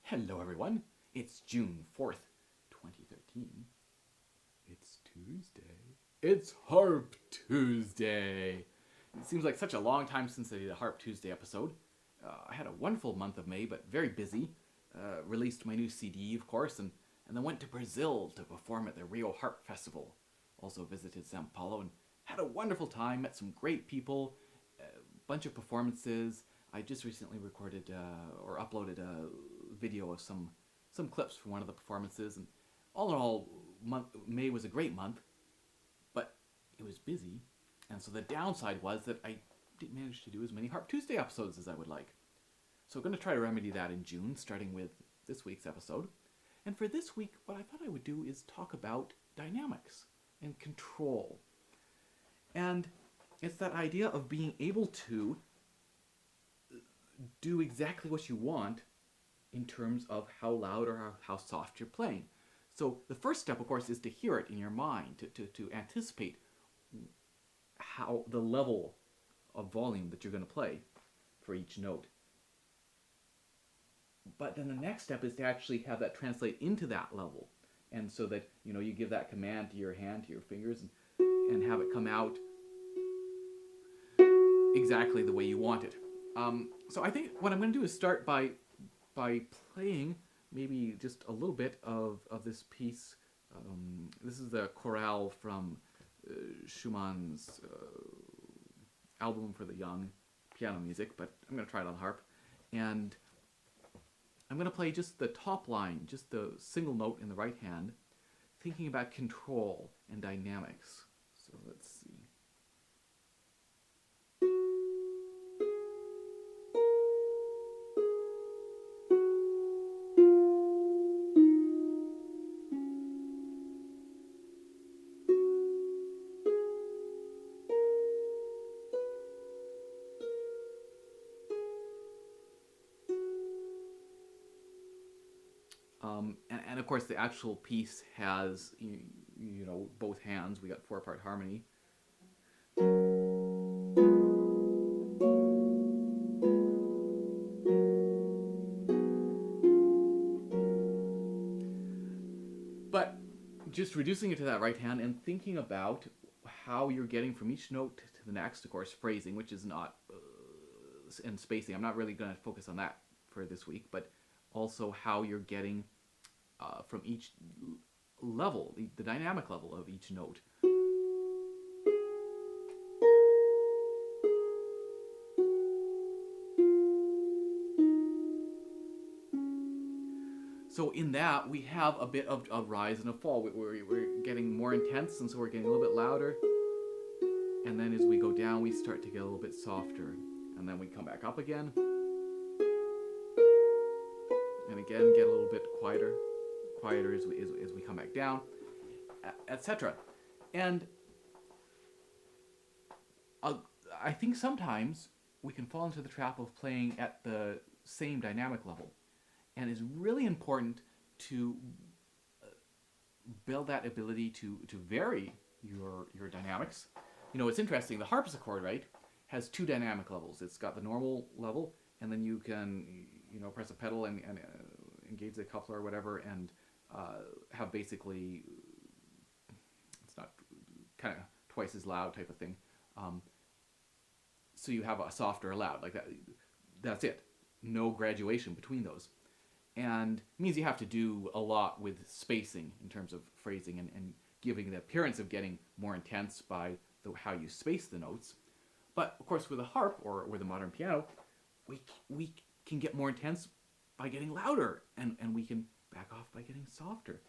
Hello everyone, it's June 4th, 2013. It's Tuesday. It's Harp Tuesday. It seems like such a long time since I did a Harp Tuesday episode. I had a wonderful month of May, but very busy. Released my new CD, of course, and then went to Brazil to perform at the Rio Harp Festival. Also visited Sao Paulo and had a wonderful time, met some great people, a bunch of performances. I just recently recorded or uploaded a video of some clips from one of the performances, and all in all, May was a great month, but it was busy, and so the downside was that I didn't manage to do as many Harp Tuesday episodes as I would like. So I'm going to try to remedy that in June, starting with this week's episode. And for this week, what I thought I would do is talk about dynamics and control. And it's that idea of being able to do exactly what you want in terms of how loud or how soft you're playing. So the first step, of course, is to hear it in your mind, to anticipate how the level of volume that you're going to play for each note. But then the next step is to actually have that translate into that level, and so that you give that command to your hand, to your fingers, and have it come out exactly the way you want it. So I think what I'm going to do is start by playing maybe just a little bit of this piece. This is the Chorale from Schumann's album for the young, piano music, but I'm going to try it on harp. And I'm going to play just the top line, just the single note in the right hand, thinking about control and dynamics. So let's see. And of course, the actual piece has, both hands. We got 4-part harmony. But just reducing it to that right hand and thinking about how you're getting from each note to the next, of course, phrasing, which is not, and spacing. I'm not really going to focus on that for this week, but also how you're getting from each level, the dynamic level of each note. So in that, we have a bit of a rise and a fall. We're getting more intense, and so we're getting a little bit louder. And then as we go down, we start to get a little bit softer. And then we come back up again. And again, get a little bit quieter as we come back down, etc. And I think sometimes we can fall into the trap of playing at the same dynamic level. And it's really important to build that ability to vary your dynamics. It's interesting. The harpsichord, right, has 2 dynamic levels. It's got the normal level, and then you can press a pedal and engage the coupler or whatever, and have basically, it's not kind of twice as loud type of thing. So you have a softer or loud like that. That's it. No graduation between those. And it means you have to do a lot with spacing in terms of phrasing and giving the appearance of getting more intense by how you space the notes. But of course, with a harp or with a modern piano, we can get more intense by getting louder, and we can back off by getting softer.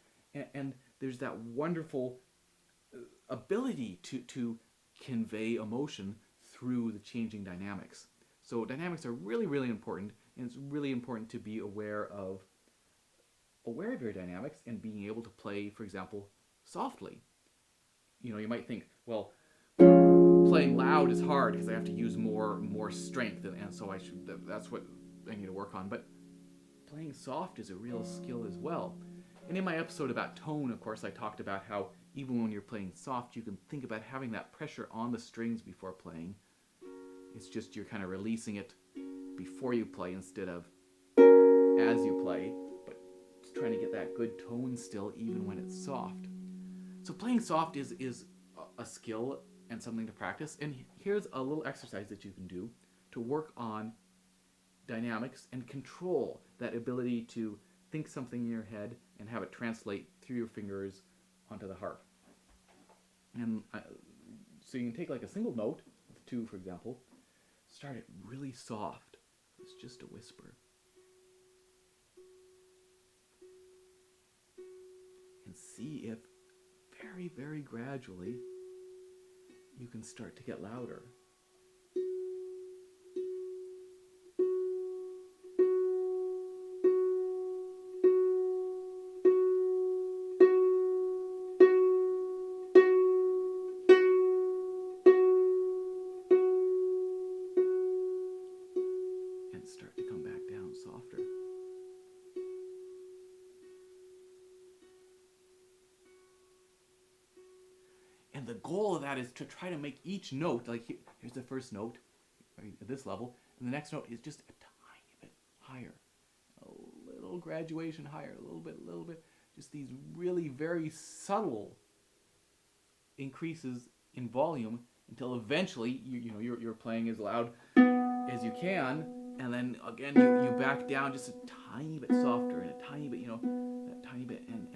And there's that wonderful ability to convey emotion through the changing dynamics. So dynamics are really, really important, and it's really important to be aware of your dynamics and being able to play, for example, softly. You might think, well, playing loud is hard because I have to use more strength, and so that's what I need to work on. But playing soft is a real skill as well. And in my episode about tone, of course, I talked about how even when you're playing soft, you can think about having that pressure on the strings before playing. It's just you're kind of releasing it before you play instead of as you play. good tone still even when it's soft. So playing soft is a skill and something to practice. And here's a little exercise that you can do to work on dynamics and control that ability to think something in your head and have it translate through your fingers onto the harp. And so you can take like a single note, 2 for example, start it really soft. It's just a whisper. And see if very, very gradually you can start to get louder. And start to come back down softer. And the goal of that is to try to make each note, like here's the first note, right, at this level, and the next note is just a tiny bit higher. A little graduation higher, a little bit. Just these really very subtle increases in volume until eventually you're playing as loud as you can, and then again you back down just a tiny bit softer and a tiny bit, that tiny bit, and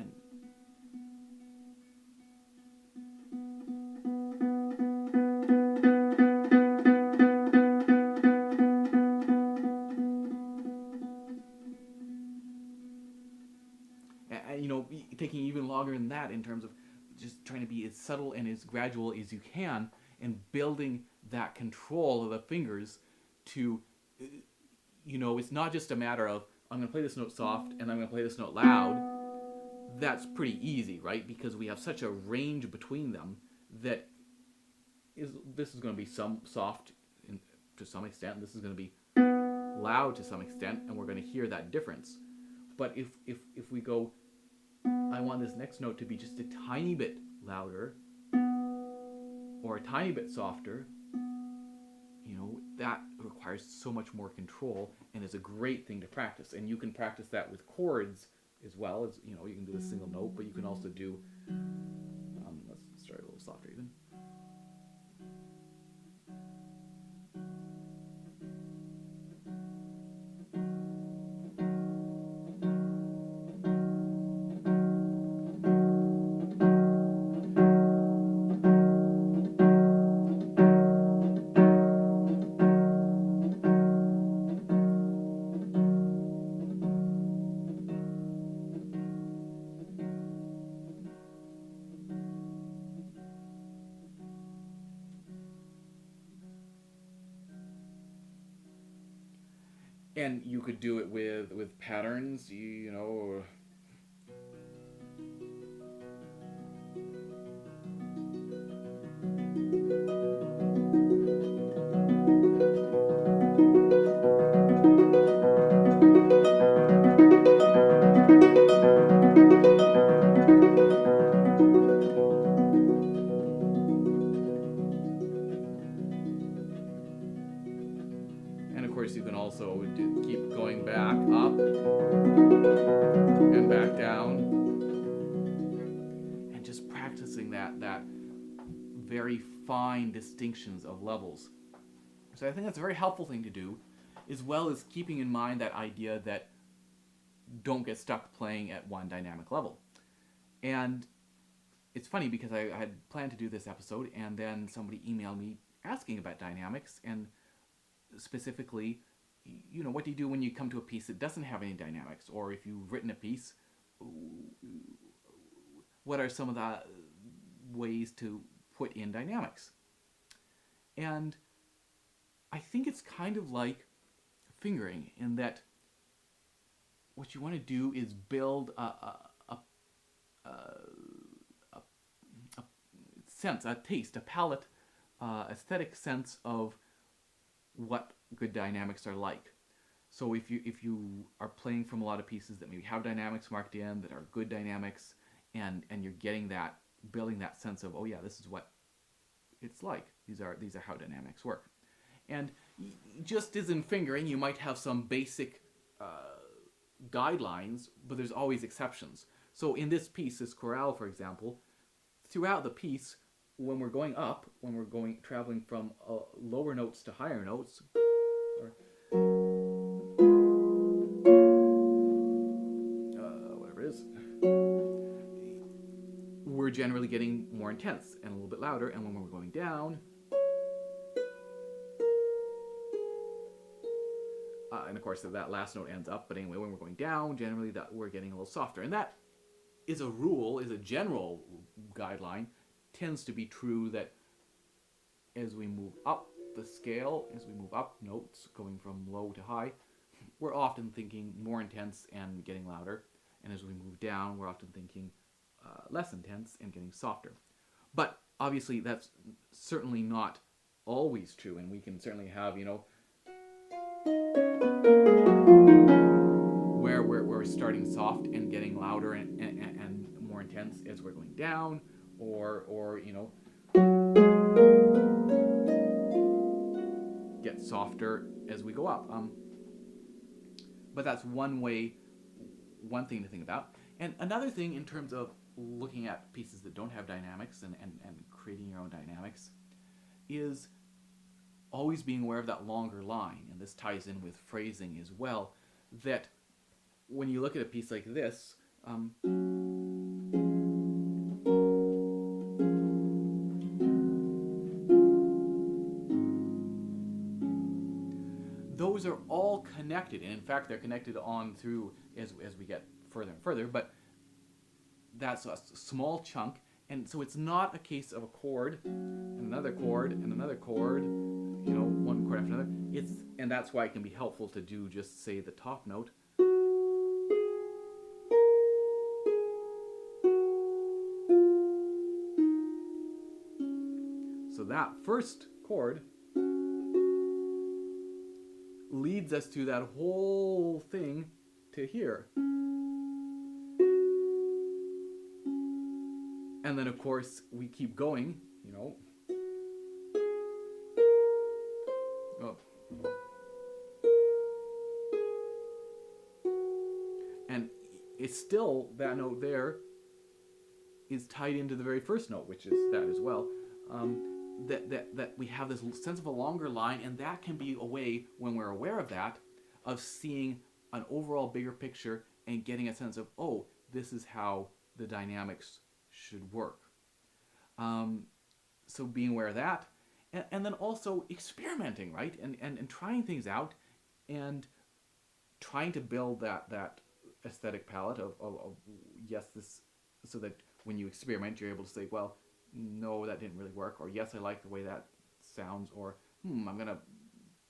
taking even longer than that in terms of just trying to be as subtle and as gradual as you can, and building that control of the fingers to, it's not just a matter of I'm going to play this note soft and I'm going to play this note loud. That's pretty easy, right? Because we have such a range between them that this is going to be some soft to some extent. This is going to be loud to some extent, and we're going to hear that difference. But if we go, I want this next note to be just a tiny bit louder or a tiny bit softer, that requires so much more control and is a great thing to practice. And you can practice that with chords as well. As you can do a single note, but you can also do, let's start a little softer even. And you could do it with patterns, And of course you can also keep going back up and back down, and just practicing that very fine distinctions of levels. So I think that's a very helpful thing to do, as well as keeping in mind that idea that don't get stuck playing at one dynamic level. And it's funny because I had planned to do this episode, and then somebody emailed me asking about dynamics, and specifically, what do you do when you come to a piece that doesn't have any dynamics? Or if you've written a piece, what are some of the ways to put in dynamics? And I think it's kind of like fingering, in that what you want to do is build a sense, a taste, a palette, aesthetic sense of what good dynamics are like. So if you are playing from a lot of pieces that maybe have dynamics marked in, that are good dynamics, and you're getting that, building that sense of, oh yeah, this is what it's like. These are how dynamics work. And just as in fingering, you might have some basic guidelines, but there's always exceptions. So in this piece, this chorale, for example, throughout the piece, when we're going up, when we're traveling from lower notes to higher notes, or whatever it is, we're generally getting more intense and a little bit louder. And when we're going down, and of course that last note ends up, but anyway, when we're going down, generally that we're getting a little softer. And that is a rule, is a general guideline, tends to be true that as we move up the scale, as we move up notes, going from low to high, we're often thinking more intense and getting louder. And as we move down, we're often thinking less intense and getting softer. But obviously that's certainly not always true, and we can certainly have, where we're starting soft and getting louder and more intense as we're going down, or get softer as we go up. But that's one thing to think about. And another thing in terms of looking at pieces that don't have dynamics and creating your own dynamics is always being aware of that longer line. And this ties in with phrasing as well, that when you look at a piece like this, those are all connected, and in fact they're connected on through as we get further and further, but that's a small chunk, and so it's not a case of a chord and another chord and another chord, one chord after another. And that's why it can be helpful to do just, say, the top note. So that first chord leads us to that whole thing to here. And then, of course, we keep going, Oh. And it's still, that note there is tied into the very first note, which is that as well. That we have this sense of a longer line, and that can be a way, when we're aware of that, of seeing an overall bigger picture and getting a sense of, oh, this is how the dynamics should work. So being aware of that, and then also experimenting, right? And trying things out and trying to build that aesthetic palette of yes, this, so that when you experiment, you're able to say, well, no, that didn't really work, or yes, I like the way that sounds, or I'm gonna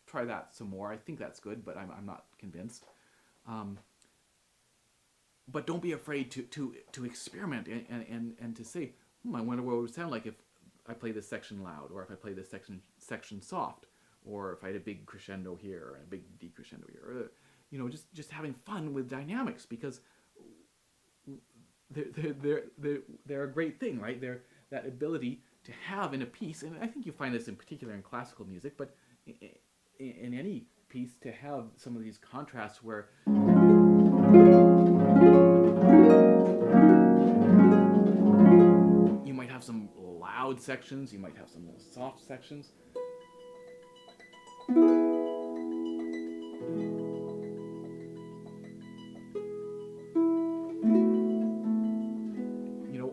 try that some more. I think that's good, but I'm not convinced. But don't be afraid to experiment and to say, I wonder what it would sound like if I play this section loud, or if I play this section soft, or if I had a big crescendo here and a big decrescendo here. Just having fun with dynamics, because they're a great thing, right? They're that ability to have in a piece, and I think you find this in particular in classical music, but in any piece, to have some of these contrasts where you might have some loud sections, you might have some little soft sections.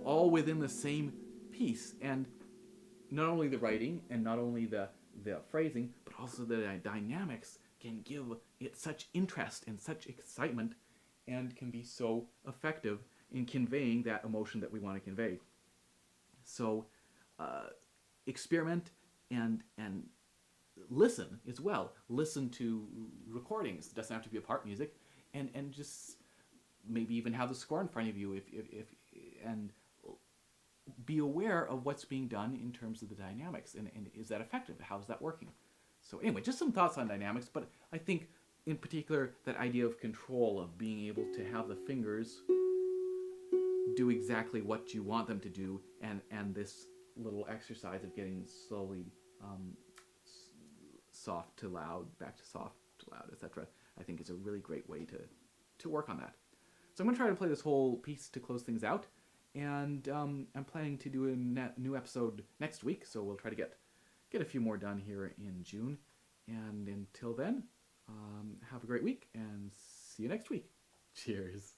All within the same piece, and not only the writing and not only the phrasing, but also the dynamics can give it such interest and such excitement, and can be so effective in conveying that emotion that we want to convey. So experiment and listen as well. Listen to recordings. It doesn't have to be part music, and just maybe even have the score in front of you, if and be aware of what's being done in terms of the dynamics, and is that effective? How's that working? So anyway, just some thoughts on dynamics, but I think in particular that idea of control, of being able to have the fingers do exactly what you want them to do, and this little exercise of getting slowly soft to loud, back to soft to loud, etc. I think is a really great way to to work on that. So I'm going to try to play this whole piece to close things out, and I'm planning to do a new episode next week, so we'll try to get a few more done here in June. And until then, have a great week, and see you next week. Cheers.